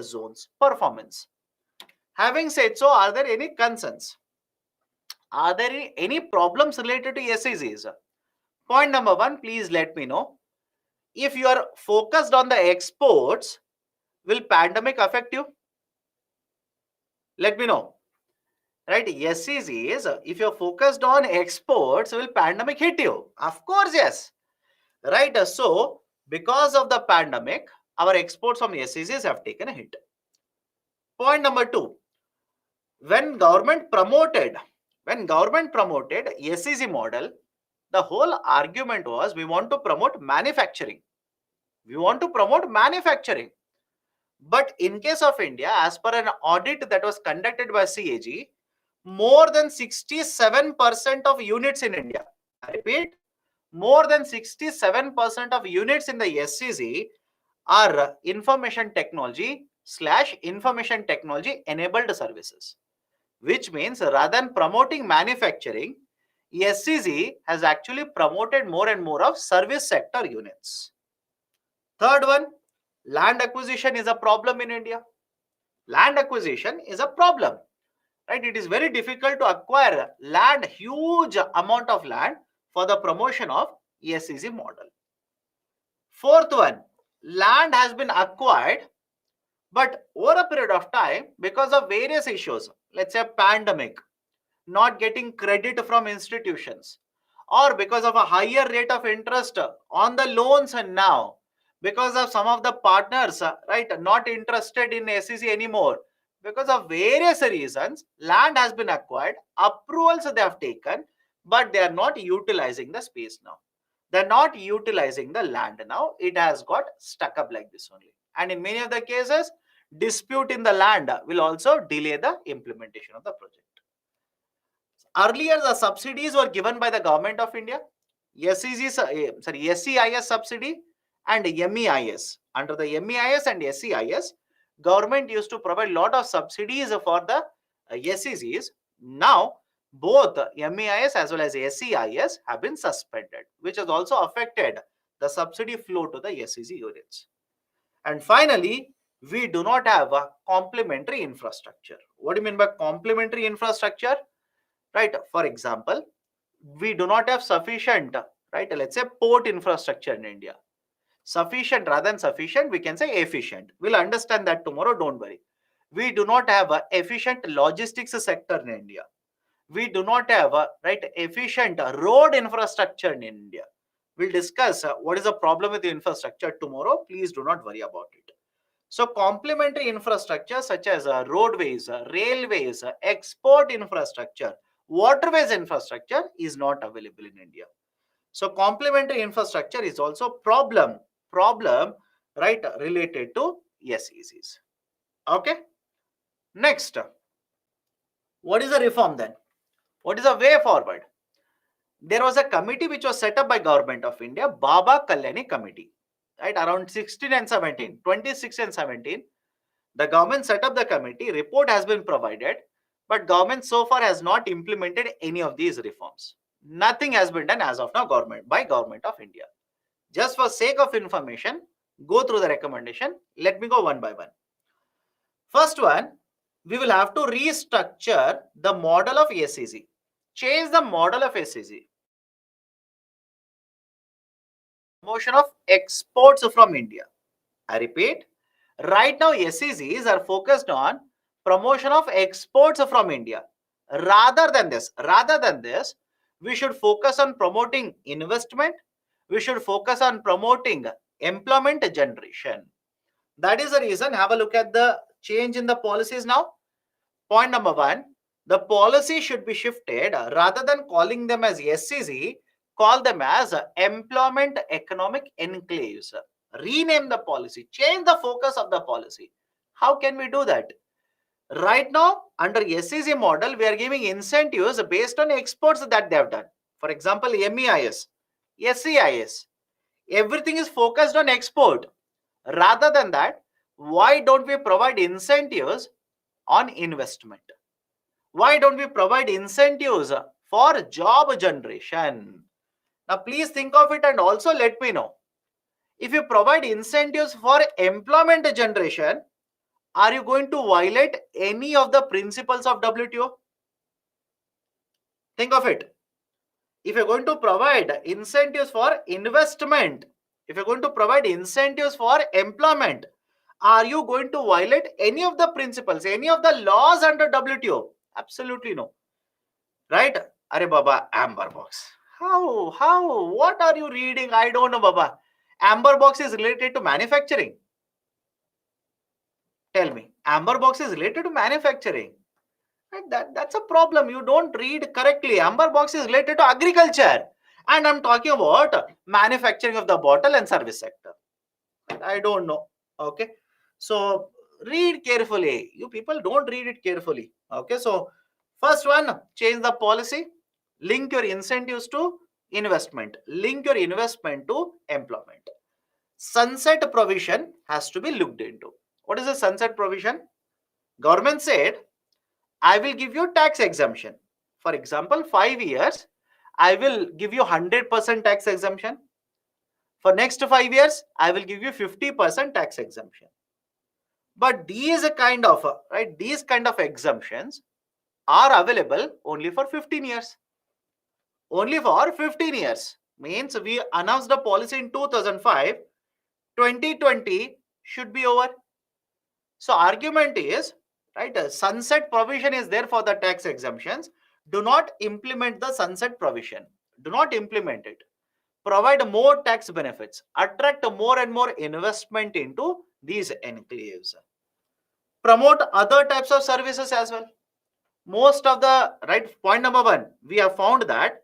zones performance. Having said so, are there any concerns? Are there any problems related to SEZs? Point number one, please let me know. If you are focused on the exports, will pandemic affect you? Let me know. Right? SEZs, if you're focused on exports, will pandemic hit you? Of course, yes. Right? So, because of the pandemic, our exports from SEZs have taken a hit. Point number two, when government promoted SEZ model, the whole argument was we want to promote manufacturing. But in case of India, as per an audit that was conducted by CAG, more than 67% of units in India, I repeat, more than 67% of units in the SEZ are information technology / information technology enabled services, which means rather than promoting manufacturing, SEZ has actually promoted more and more of service sector units. Third one, land acquisition is a problem in India. Land acquisition is a problem, right? It is very difficult to acquire land, huge amount of land for the promotion of SEZ model. Fourth one, land has been acquired, but over a period of time, because of various issues, let's say pandemic, not getting credit from institutions, or because of a higher rate of interest on the loans, and now because of some of the partners, right, not interested in SEZ anymore, because of various reasons, land has been acquired, approvals they have taken, but they are not utilizing the space now. They're not utilizing the land now. It has got stuck up like this only. And in many of the cases, dispute in the land will also delay the implementation of the project. Earlier, the subsidies were given by the government of India. SEIS subsidy and MEIS. Under the MEIS and SEIS, government used to provide a lot of subsidies for the SEZs. Now, both MEIS as well as SEIS have been suspended, which has also affected the subsidy flow to the SEZ units. And finally, we do not have a complementary infrastructure. What do you mean by complementary infrastructure? Right? For example, we do not have sufficient, right? Let's say port infrastructure in India. Sufficient rather than sufficient, we can say efficient. We'll understand that tomorrow, don't worry. We do not have a efficient logistics sector in India. We do not have a efficient road infrastructure in India. We'll discuss what is the problem with the infrastructure tomorrow. Please do not worry about it. So complementary infrastructure such as roadways, railways, export infrastructure, waterways infrastructure is not available in India. So complementary infrastructure is also problem, right, related to SEZs. Okay. Next, what is the reform then? What is the way forward? There was a committee which was set up by Government of India, Baba Kalyani Committee, right? Around 16 and 17, 26 and 17, the government set up the committee, report has been provided, but government so far has not implemented any of these reforms. Nothing has been done as of now by Government of India. Just for sake of information, go through the recommendation. Let me go one by one. First one, we will have to restructure the model of SEZ. Change the model of SEZ. Promotion of exports from India. I repeat, right now SEZs are focused on promotion of exports from India. Rather than this, we should focus on promoting investment. We should focus on promoting employment generation. That is the reason. Have a look at the change in the policies now. Point number one, the policy should be shifted. Rather than calling them as SEZ, call them as employment economic enclaves. Rename the policy, change the focus of the policy. How can we do that? Right now, under SEZ model, we are giving incentives based on exports that they have done. For example, MEIS, SEIS, everything is focused on export. Rather than that, why don't we provide incentives on investment? Why don't we provide incentives for job generation? Now, please think of it and also let me know. If you provide incentives for employment generation, Are you going to violate any of the principles of WTO? Think of it. If you're going to provide incentives for investment, if you're going to provide incentives for employment, are you going to violate any of the principles, any of the laws under WTO? Absolutely no. Right? Are Baba, Amber Box. How? What are you reading? I don't know, Baba. Amber Box is related to manufacturing. Tell me. Amber Box is related to manufacturing. And that's a problem. You don't read correctly. Amber Box is related to agriculture. And I'm talking about manufacturing of the bottle and service sector. I don't know. Okay. So read carefully. You people don't read it carefully. Okay. So first one, change the policy. Link your incentives to investment. Link your investment to employment. Sunset provision has to be looked into. What is a sunset provision? Government said, I will give you tax exemption. For example, 5 years, I will give you 100% tax exemption. For next 5 years, I will give you 50% tax exemption. But these kind of exemptions are available only for 15 years. Only for 15 years. Means we announced the policy in 2005, 2020 should be over. So argument is, right, a sunset provision is there for the tax exemptions. Do not implement the sunset provision. Do not implement it. Provide more tax benefits. Attract more and more investment into these enclaves. Promote other types of services as well. Most of the, right, point number one, we have found that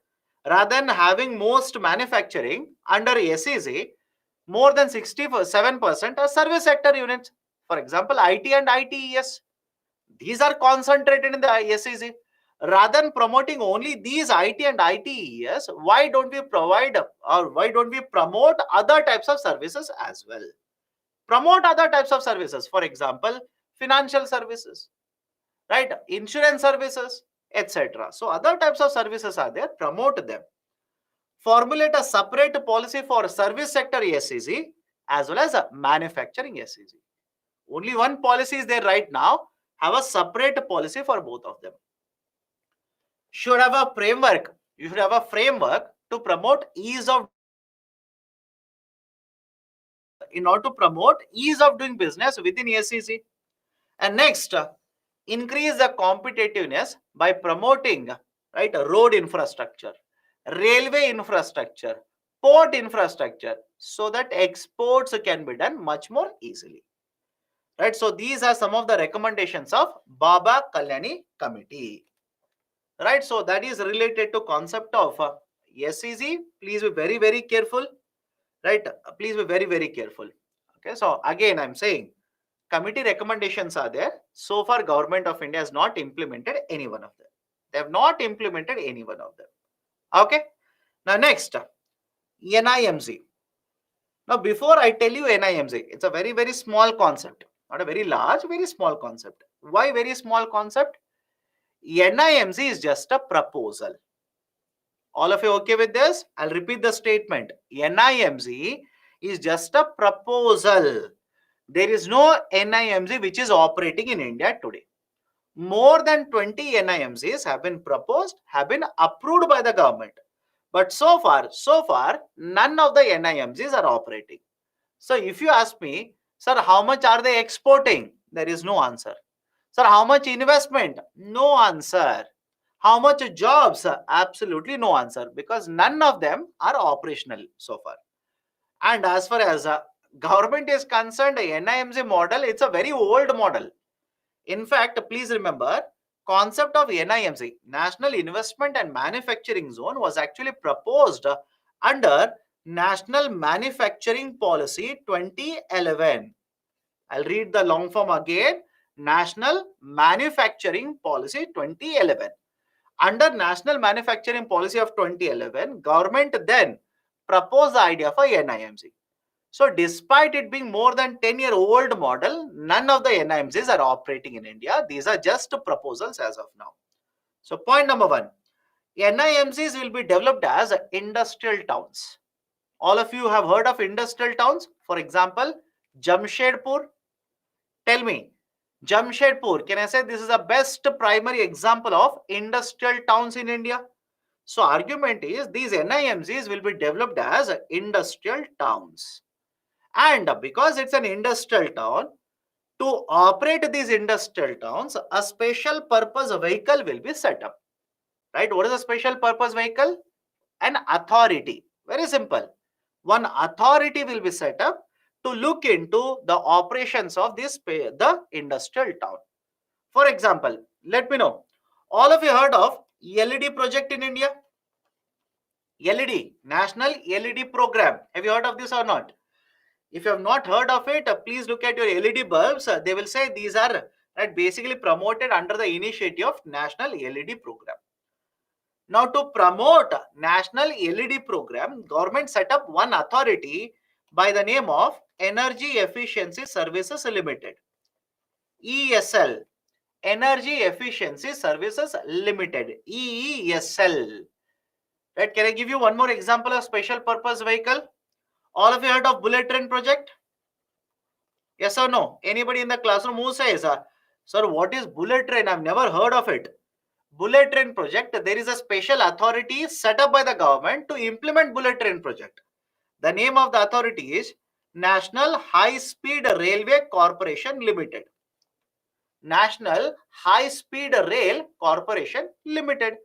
rather than having most manufacturing under SEZ, more than 67% are service sector units. For example, IT and ITES. These are concentrated in the SEZ. Rather than promoting only these IT and ITES, why don't we provide or why don't we promote other types of services as well? Promote other types of services. For example, financial services, right? Insurance services, etc. So other types of services are there. Promote them. Formulate a separate policy for service sector SEZ as well as a manufacturing SEZ. Only one policy is there right now. Have a separate policy for both of them. Should have a framework. You should have a framework to promote ease of doing business within SEZ. And next, increase the competitiveness by promoting, right, road infrastructure, railway infrastructure, port infrastructure, so that exports can be done much more easily. Right, so these are some of the recommendations of Baba Kalyani Committee. Right, so that is related to concept of SEZ. Please be very, very careful. Right, please be very, very careful. Okay, so again, I'm saying committee recommendations are there. So far, Government of India has not implemented any one of them. They have not implemented any one of them. Okay. Now next, NIMZ. Now before I tell you NIMZ, it's a very, very small concept. Not a very large, very small concept. Why very small concept? NIMZ is just a proposal. All of you okay with this? I'll repeat the statement. NIMZ is just a proposal. There is no NIMZ which is operating in India today. More than 20 NIMZs have been proposed, have been approved by the government. But so far, none of the NIMZs are operating. So if you ask me, sir, how much are they exporting? There is no answer. Sir, how much investment? No answer. How much jobs? Absolutely no answer, because none of them are operational so far. And as far as government is concerned, NIMZ model, it's a very old model. In fact, please remember, concept of NIMZ, National Investment and Manufacturing Zone, was actually proposed under National Manufacturing Policy 2011. I'll read the long form again. National Manufacturing Policy 2011. Under National Manufacturing Policy of 2011, government then proposed the idea for NIMZ. So despite it being more than 10-year-old model, none of the NIMZs are operating in India. These are just proposals as of now. So point number one, NIMZs will be developed as industrial towns. All of you have heard of industrial towns. For example, Jamshedpur. Tell me, Jamshedpur, can I say this is the best primary example of industrial towns in India? So argument is these NIMCs will be developed as industrial towns. And because it's an industrial town, to operate these industrial towns, a special purpose vehicle will be set up. Right? What is a special purpose vehicle? An authority. Very simple. One authority will be set up to look into the operations of the industrial town. For example, let me know. All of you heard of LED project in India? LED, National LED Program. Have you heard of this or not? If you have not heard of it, please look at your LED bulbs. They will say these are basically promoted under the initiative of National LED Program. Now, to promote National LED Program, government set up one authority by the name of Energy Efficiency Services Limited. EESL. Energy Efficiency Services Limited. EESL. Right? Can I give you one more example of special purpose vehicle? All of you heard of bullet train project? Yes or no? Anybody in the classroom who says, sir, what is bullet train? I've never heard of it. Bullet train project, there is a special authority set up by the government to implement bullet train project. The name of the authority is National High Speed Railway Corporation Limited. National High Speed Rail Corporation Limited.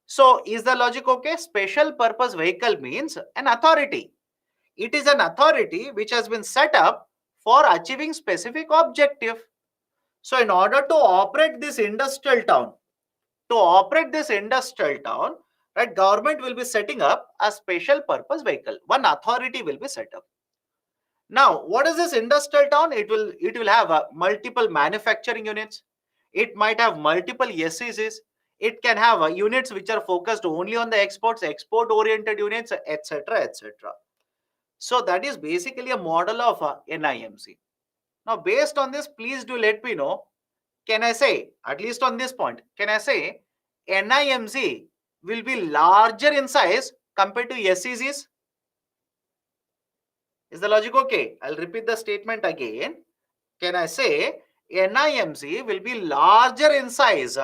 So is the logic okay? Special purpose vehicle means an authority. It is an authority which has been set up for achieving specific objective. So in order to operate this industrial town, right, government will be setting up a special purpose vehicle. One authority will be set up. Now, what is this industrial town? It will have multiple manufacturing units. It might have multiple SEZs. It can have units which are focused only on the exports, export-oriented units, etc., etc. So that is basically a model of NIMC. Now, based on this, please do let me know. Can I say, at least on this point, can I say NIMC will be larger in size compared to SEZs? Is the logic okay? I'll repeat the statement again. Can I say NIMC will be larger in size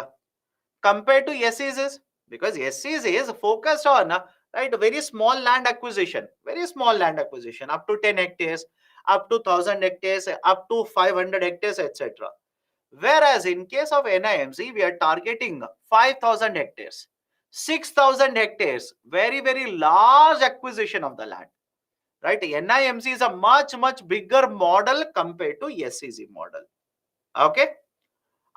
compared to SEZs? Because SEZ is focused on very small land acquisition, up to 10 hectares, up to 1000 hectares, up to 500 hectares, etc. Whereas in case of NIMC, we are targeting 5,000 hectares, 6,000 hectares, very large acquisition of the land. Right? NIMC is a much bigger model compared to SEZ model. Okay?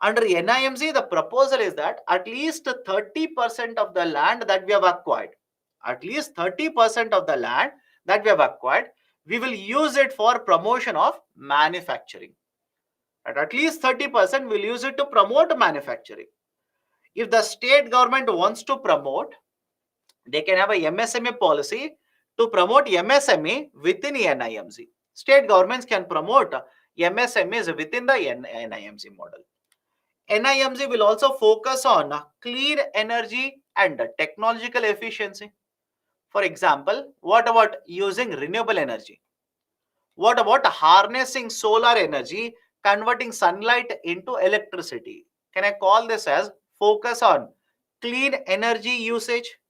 Under NIMC, the proposal is that at least 30% of the land that we have acquired, we will use it for promotion of manufacturing. At least 30% will use it to promote manufacturing. If the state government wants to promote, they can have a MSME policy to promote MSME within NIMC. State governments can promote MSMEs within the NIMC model. NIMC will also focus on clean energy and technological efficiency. For example, what about using renewable energy? What about harnessing solar energy, converting sunlight into electricity? Can I call this as focus on clean energy usage?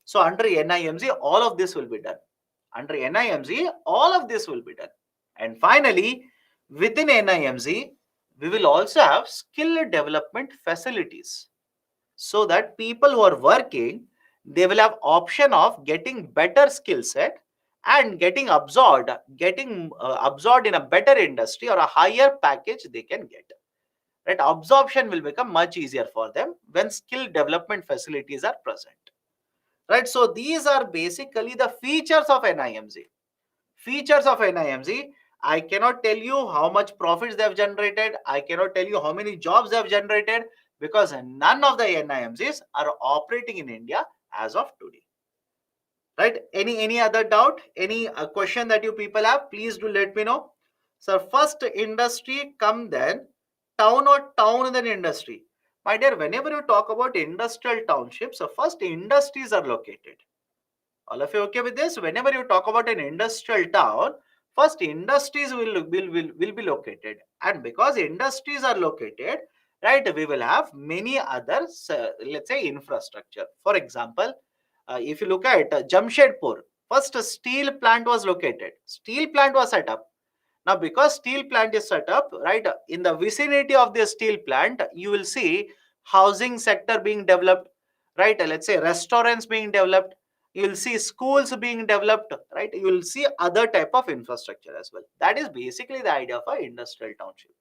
So under NIMC, all of this will be done. And finally, within NIMC, we will also have skill development facilities, so that people who are working, they will have option of getting better skill set and getting absorbed in a better industry or a higher package they can get. Right? Absorption will become much easier for them when skill development facilities are present. Right? So these are basically the features of NIMC. I cannot tell you how much profits they have generated. I cannot tell you how many jobs they have generated, because none of the NIMCs are operating in India as of today. Right? Any other doubt? Any question that you people have? Please do let me know. So first industry, come then town, or town then industry. My dear, whenever you talk about industrial townships, so first industries are located. All of you okay with this? Whenever you talk about an industrial town, First, industries will be located, and because industries are located, right, we will have many other, let's say, infrastructure. For example, if you look at Jamshedpur, first a steel plant was located. Steel plant was set up. Now, because steel plant is set up, right, in the vicinity of the steel plant, you will see housing sector being developed, right? Let's say restaurants being developed. You will see schools being developed, right? You will see other type of infrastructure as well. That is basically the idea of an industrial township.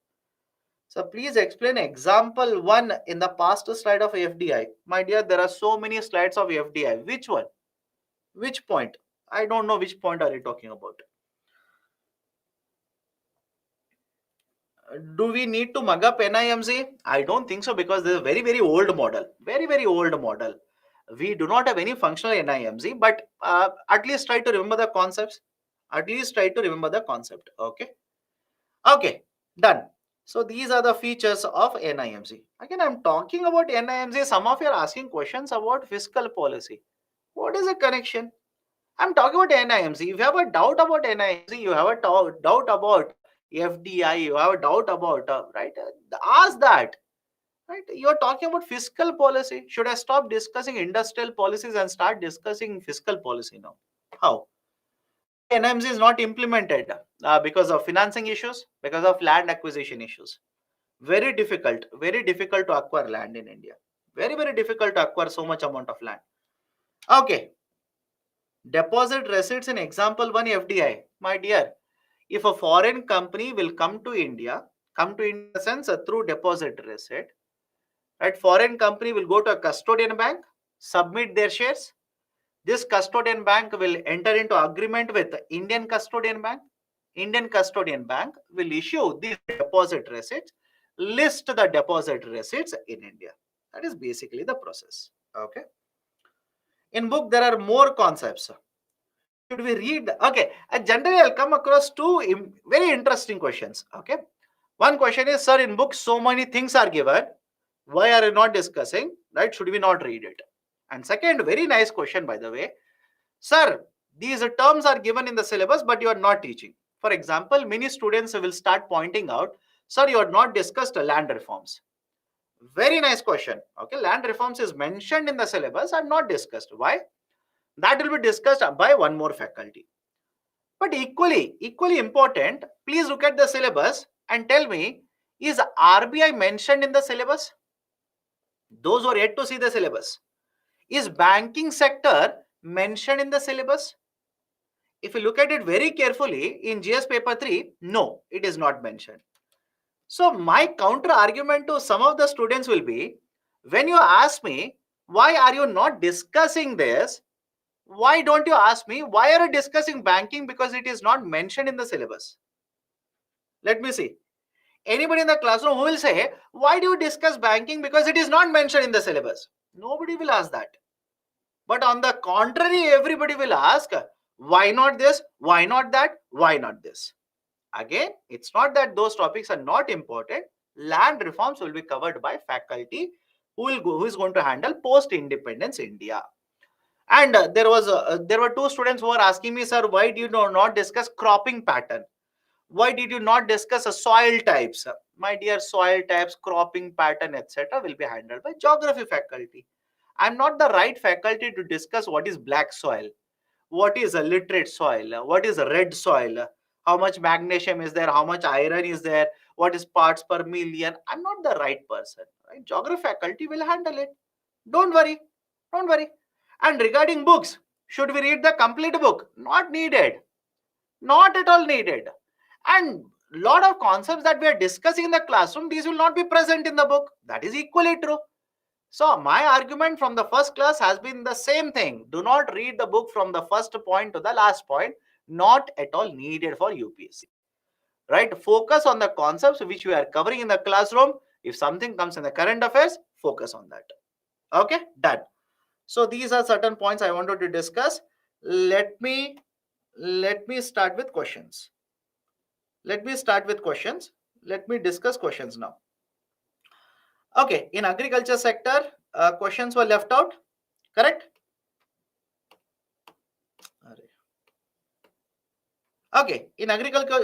So please explain example one in the past slide of FDI. My dear, there are so many slides of FDI. Which one? Which point? I don't know which point are you talking about. Do we need to mug up NIMZ? I don't think so, because this is a very, very old model. Very, very old model. We do not have any functional NIMZ, but at least try to remember the concepts. At least try to remember the concept. Okay. Okay. Done. So these are the features of NIMZ. Again, I'm talking about NIMZ. Some of you are asking questions about fiscal policy. What is the connection? I'm talking about NIMZ. If you have a doubt about NIMZ, you have a doubt about FDI, you have a doubt about, right? Ask that, right? You're talking about fiscal policy. Should I stop discussing industrial policies and start discussing fiscal policy now? How? NIMZ is not implemented because of financing issues, because of land acquisition issues. Very difficult to acquire land in India. Very, very difficult to acquire so much amount of land. Okay. Deposit receipts in example 1 FDI. My dear, if a foreign company will come to India in the sense through deposit receipt, right? Foreign company will go to a custodian bank, submit their shares. This custodian bank will enter into agreement with the Indian custodian bank. Indian custodian bank will issue these deposit receipts, list the deposit receipts in India. That is basically the process. Okay. In book, there are more concepts. Should we read? Okay. Generally, I'll come across two very interesting questions. Okay. One question is, sir, in book, so many things are given. Why are you not discussing? Right? Should we not read it? And second, very nice question, by the way. Sir, these terms are given in the syllabus, but you are not teaching. For example, many students will start pointing out, sir, you have not discussed land reforms. Very nice question. Okay. Land reforms is mentioned in the syllabus and not discussed. Why? That will be discussed by one more faculty. But equally important, please look at the syllabus and tell me, is RBI mentioned in the syllabus? Those who are yet to see the syllabus. Is banking sector mentioned in the syllabus? If you look at it very carefully in GS paper 3, no, it is not mentioned. So my counter argument to some of the students will be, when you ask me, why are you not discussing this? Why don't you ask me, why are you discussing banking? Because it is not mentioned in the syllabus. Let me see. Anybody in the classroom who will say, why do you discuss banking? Because it is not mentioned in the syllabus. Nobody will ask that. But on the contrary, everybody will ask, why not this? Why not that? Why not this? Again, it's not that those topics are not important. Land reforms will be covered by faculty who is going to handle post-independence India. And there were two students who were asking me, sir, why do you not discuss cropping pattern? Why did you not discuss soil types? My dear, soil types, cropping pattern, etc. will be handled by geography faculty. I'm not the right faculty to discuss what is black soil, what is a literate soil, what is a red soil, how much magnesium is there, how much iron is there, what is parts per million. I'm not the right person. Right? Geography faculty will handle it. Don't worry. Don't worry. And regarding books, should we read the complete book? Not needed. Not at all needed. And lot of concepts that we are discussing in the classroom, these will not be present in the book. That is equally true. So my argument from the first class has been the same thing. Do not read the book from the first point to the last point. Not at all needed for UPSC. Right? Focus on the concepts which we are covering in the classroom. If something comes in the current affairs, focus on that. Okay, done. So these are certain points I wanted to discuss. Let me start with questions. Let me discuss questions now. Okay, in agriculture sector, questions were left out, correct? Okay, in agriculture,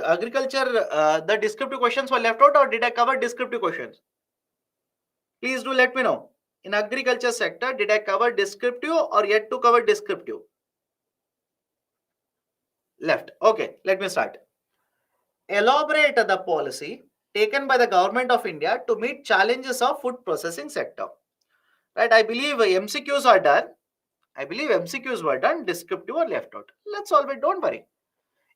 the descriptive questions were left out, or did I cover descriptive questions? Please do let me know. In agriculture sector, did I cover descriptive or yet to cover descriptive? Left. Okay, let me start. Elaborate the policy taken by the government of India to meet challenges of food processing sector. Right, I believe MCQs are done. I believe MCQs were done, descriptive or left out. Let's solve it, don't worry.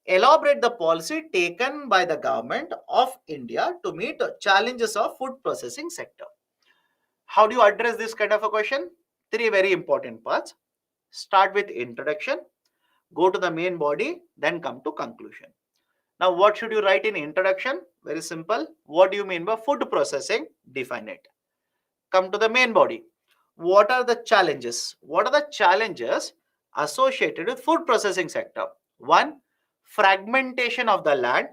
Elaborate the policy taken by the government of India to meet challenges of food processing sector. How do you address this kind of a question? Three very important parts. Start with introduction, go to the main body, then come to conclusion. Now, what should you write in introduction? Very simple. What do you mean by food processing? Define it. Come to the main body. What are the challenges? What are the challenges associated with food processing sector? One, fragmentation of the land.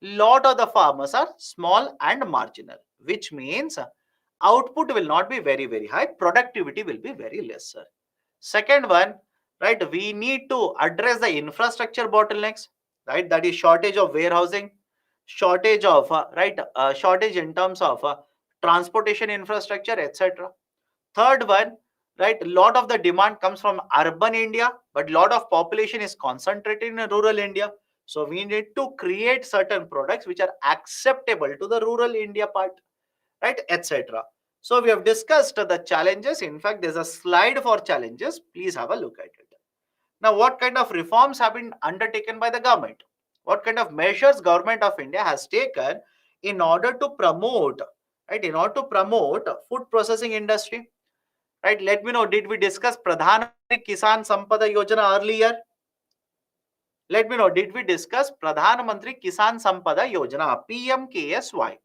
Lot of the farmers are small and marginal, which means output will not be very high. Productivity will be very lesser. Second one, right? We need to address the infrastructure bottlenecks, right? That is shortage of warehousing, shortage of shortage in terms of transportation infrastructure, etc. Third one, right? A lot of the demand comes from urban India, but lot of population is concentrated in rural India. So we need to create certain products which are acceptable to the rural India part, right? Etc. So we have discussed the challenges. In fact, there's a slide for challenges. Please have a look at it. Now, what kind of reforms have been undertaken by the government? What kind of measures government of India has taken in order to promote, right? In order to promote food processing industry, right? Let me know. Did we discuss Pradhan Mantri Kisan Sampada Yojana earlier? Let me know. Did we discuss Pradhan Mantri Kisan Sampada Yojana (PMKSY)?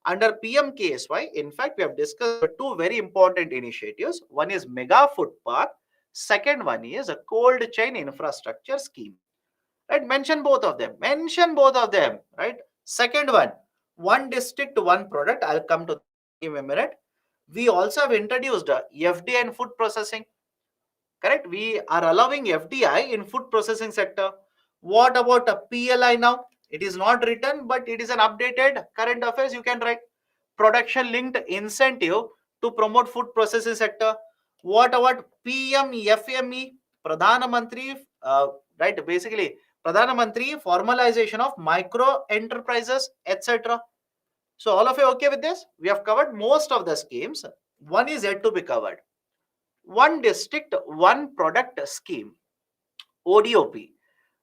Under PMKSY, in fact, we have discussed two very important initiatives. One is Mega Food Park. Second one is a cold chain infrastructure scheme. Right? Mention both of them. Mention both of them. Right? Second one district, one product. I'll come to in a minute. We also have introduced FDI in food processing. Correct? We are allowing FDI in food processing sector. What about a PLI now? It is not written, but it is an updated current affairs. You can write production linked incentive to promote food processing sector. What about PMFME? Pradhan Mantri, right? Basically, Pradhan Mantri formalization of micro enterprises, etc. So all of you okay with this? We have covered most of the schemes. One is yet to be covered. One district, one product scheme, ODOP.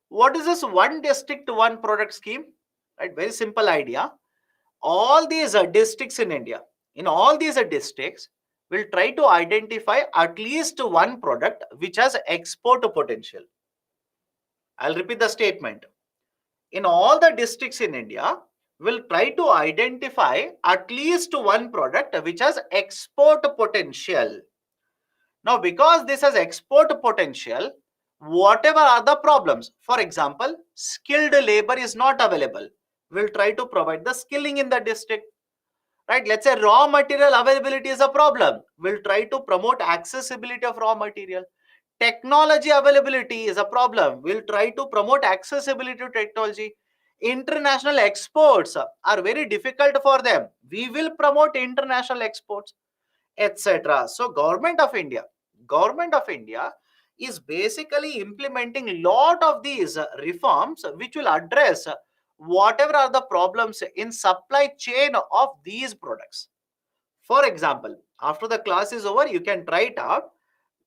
What is this one district, one product scheme? Right, very simple idea. All these districts in India, in all these districts, will try to identify at least one product which has export potential. I'll repeat the statement. In all the districts in India, will try to identify at least one product which has export potential. Now, because this has export potential, whatever are the problems, for example, skilled labor is not available, we'll try to provide the skilling in the district. Right? Let's say raw material availability is a problem. We'll try to promote accessibility of raw material. Technology availability is a problem. We'll try to promote accessibility to technology. International exports are very difficult for them. We will promote international exports, etc. So government of India is basically implementing lot of these reforms which will address whatever are the problems in supply chain of these products. For example, after the class is over, you can try it out.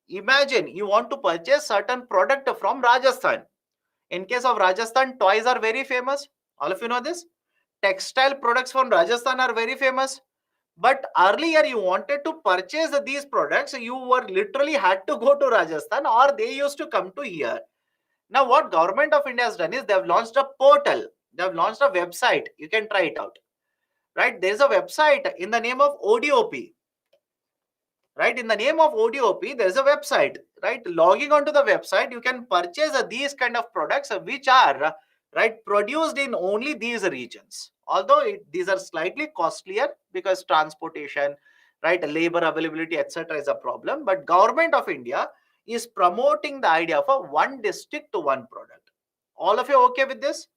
Imagine you want to purchase certain product from Rajasthan. In case of Rajasthan, toys are very famous. All of you know this. Textile products from Rajasthan are very famous. But earlier you wanted to purchase these products, you were literally had to go to Rajasthan or they used to come to here. Now what government of India has done is they have launched a portal. They have launched a website. You can try it out. Right? There is a website in the name of ODOP. Right? In the name of ODOP, there is a website. Right? Logging onto the website, you can purchase these kind of products which are right produced in only these regions. Although these are slightly costlier because transportation, right, labor availability, etc. is a problem. But government of India is promoting the idea of a one district to one product. All of you okay with this?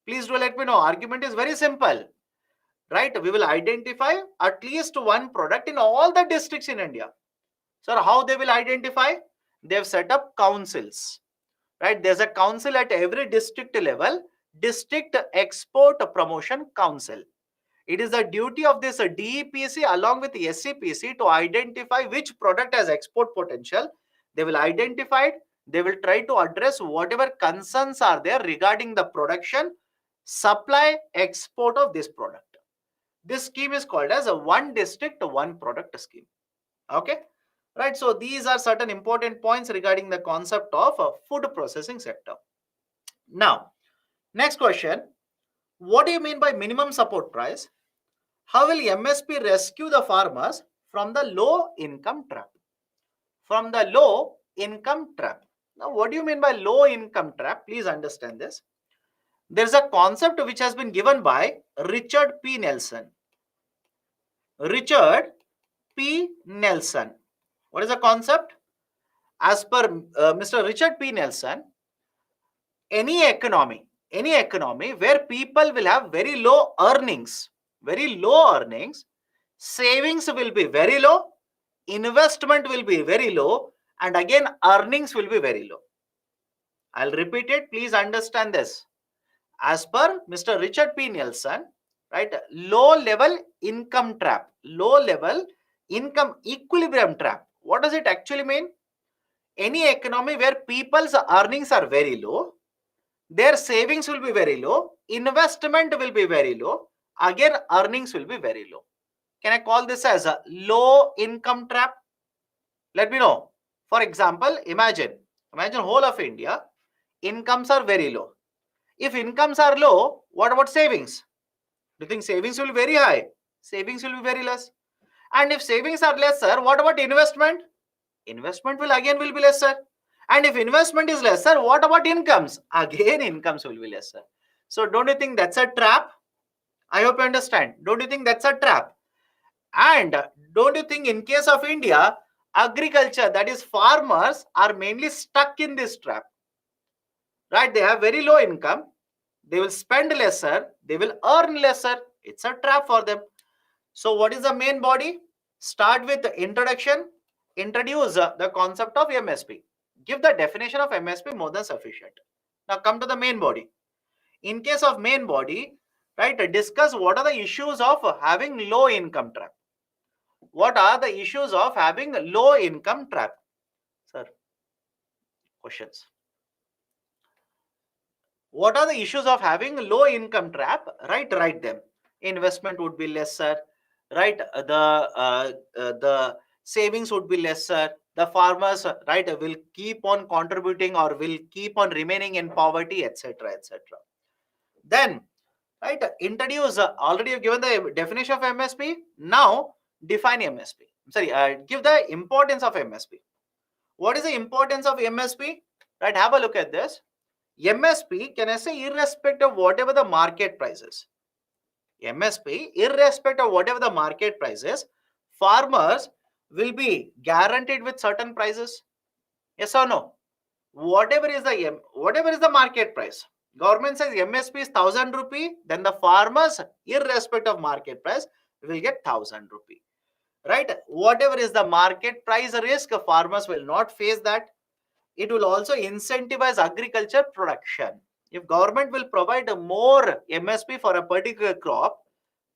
Please do let me know. Argument is very simple, right? We will identify at least one product in all the districts in India. Sir, how they will identify? They have set up councils, right? There's a council at every district level, District Export Promotion Council. It is the duty of this DEPC along with the SCPC to identify which product has export potential. They will identify it. They will try to address whatever concerns are there regarding the production, supply, export of this product. This scheme is called as a one district, one product scheme. Okay. Right. So these are certain important points regarding the concept of a food processing sector. Now, next question. What do you mean by minimum support price? How will MSP rescue the farmers from the low income trap? From the low income trap. Now, what do you mean by low income trap? Please understand this. There is a concept which has been given by Richard P. Nelson. Richard P. Nelson. What is the concept? As per Mr. Richard P. Nelson, any economy where people will have very low earnings, savings will be very low, investment will be very low, and again earnings will be very low. I'll repeat it. Please understand this. As per Mr. Richard P. Nelson, right, low level income trap, low level income equilibrium trap. What does it actually mean? Any economy where people's earnings are very low, their savings will be very low, investment will be very low, again earnings will be very low. Can I call this as a low income trap? Let me know. For example, imagine whole of India, incomes are very low. If incomes are low, what about savings? Do you think savings will be very high? Savings will be very less. And if savings are lesser, what about investment? Investment will be lesser. And if investment is lesser, what about incomes? Again, incomes will be lesser. So don't you think that's a trap? I hope you understand. Don't you think that's a trap? And don't you think in case of India, agriculture, that is farmers, are mainly stuck in this trap? Right? They have very low income. They will spend lesser. They will earn lesser. It's a trap for them. So what is the main body? Start with the introduction. Introduce the concept of MSP. Give the definition of MSP more than sufficient. Now come to the main body. In case of main body, right, discuss what are the issues of having low income trap. What are the issues of having low income trap? Sir, questions. What are the issues of having low income trap? Right, write them. Investment would be lesser, right? The savings would be lesser. The farmers, right, will keep on contributing or will keep on remaining in poverty, etc., etc. Then, right, introduce. Already you've given the definition of MSP. Now, define MSP. Sorry, give the importance of MSP. What is the importance of MSP? Right, have a look at this. MSP, can I say, irrespective of whatever the market price is? MSP, irrespective of whatever the market price is, farmers will be guaranteed with certain prices. Yes or no? Whatever is the market price. Government says MSP is 1,000 rupee, then the farmers, irrespective of market price, will get 1,000 rupee. Right? Whatever is the market price risk, farmers will not face that. It will also incentivize agriculture production. If government will provide more MSP for a particular crop,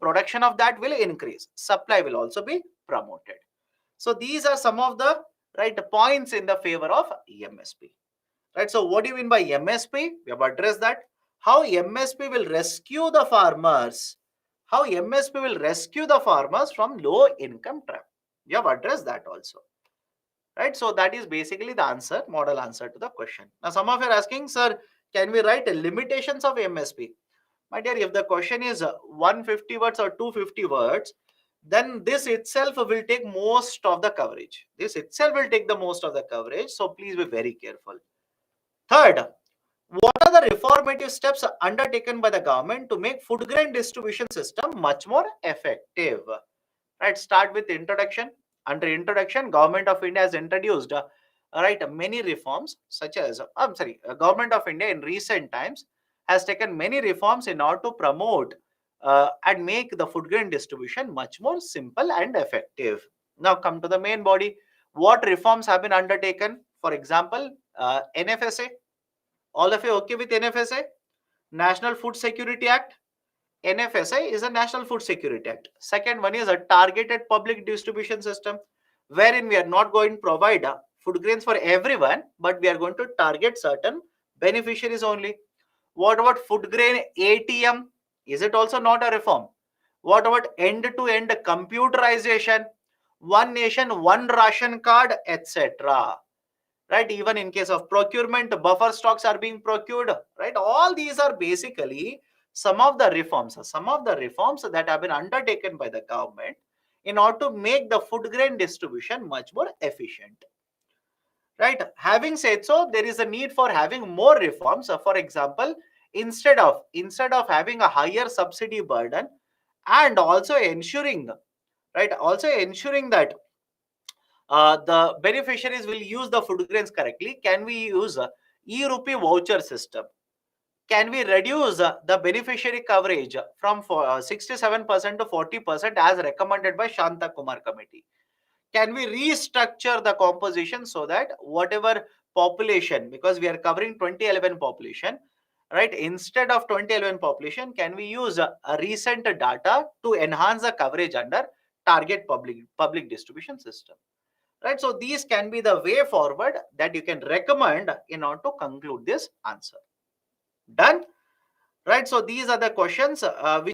production of that will increase. Supply will also be promoted. So these are some of the right points in the favor of MSP. Right. So what do you mean by MSP? We have addressed that. How MSP will rescue the farmers? How MSP will rescue the farmers from low income trap? We have addressed that also. Right. So that is basically the answer, model answer to the question. Now some of you are asking, sir, can we write limitations of MSP? My dear, if the question is 150 words or 250 words, then this itself will take most of the coverage. This itself will take the most of the coverage. So please be very careful. Third, what are the reformative steps undertaken by the government to make food grain distribution system much more effective? Right. Start with introduction. Under introduction, Government of India has introduced right many reforms, such as Government of India in recent times has taken many reforms in order to promote and make the food grain distribution much more simple and effective. Now come to the main body. What reforms have been undertaken? For example, NFSA. All of you okay with NFSA? National Food Security Act. NFSA is a National Food Security Act. Second one is a targeted public distribution system, wherein we are not going to provide food grains for everyone, but we are going to target certain beneficiaries only. What about food grain ATM? Is it also not a reform? What about end-to-end computerization? One nation, one ration card, etc. Right? Even in case of procurement, buffer stocks are being procured. Right? All these are basically some of the reforms that have been undertaken by the government in order to make the food grain distribution much more efficient. Right? Having said so, there is a need for having more reforms. For example, instead of having a higher subsidy burden, and also ensuring, right, also ensuring that the beneficiaries will use the food grains correctly, can we use a e-rupee voucher system? Can we reduce the beneficiary coverage from 67% to 40% as recommended by Shanta Kumar committee? Can we restructure the composition so that whatever population, because we are covering 2011 population, right, instead of 2011 population, can we use a recent data to enhance the coverage under target public distribution system? Right, so these can be the way forward that you can recommend in order to conclude this answer. Done. Right, so these are the questions which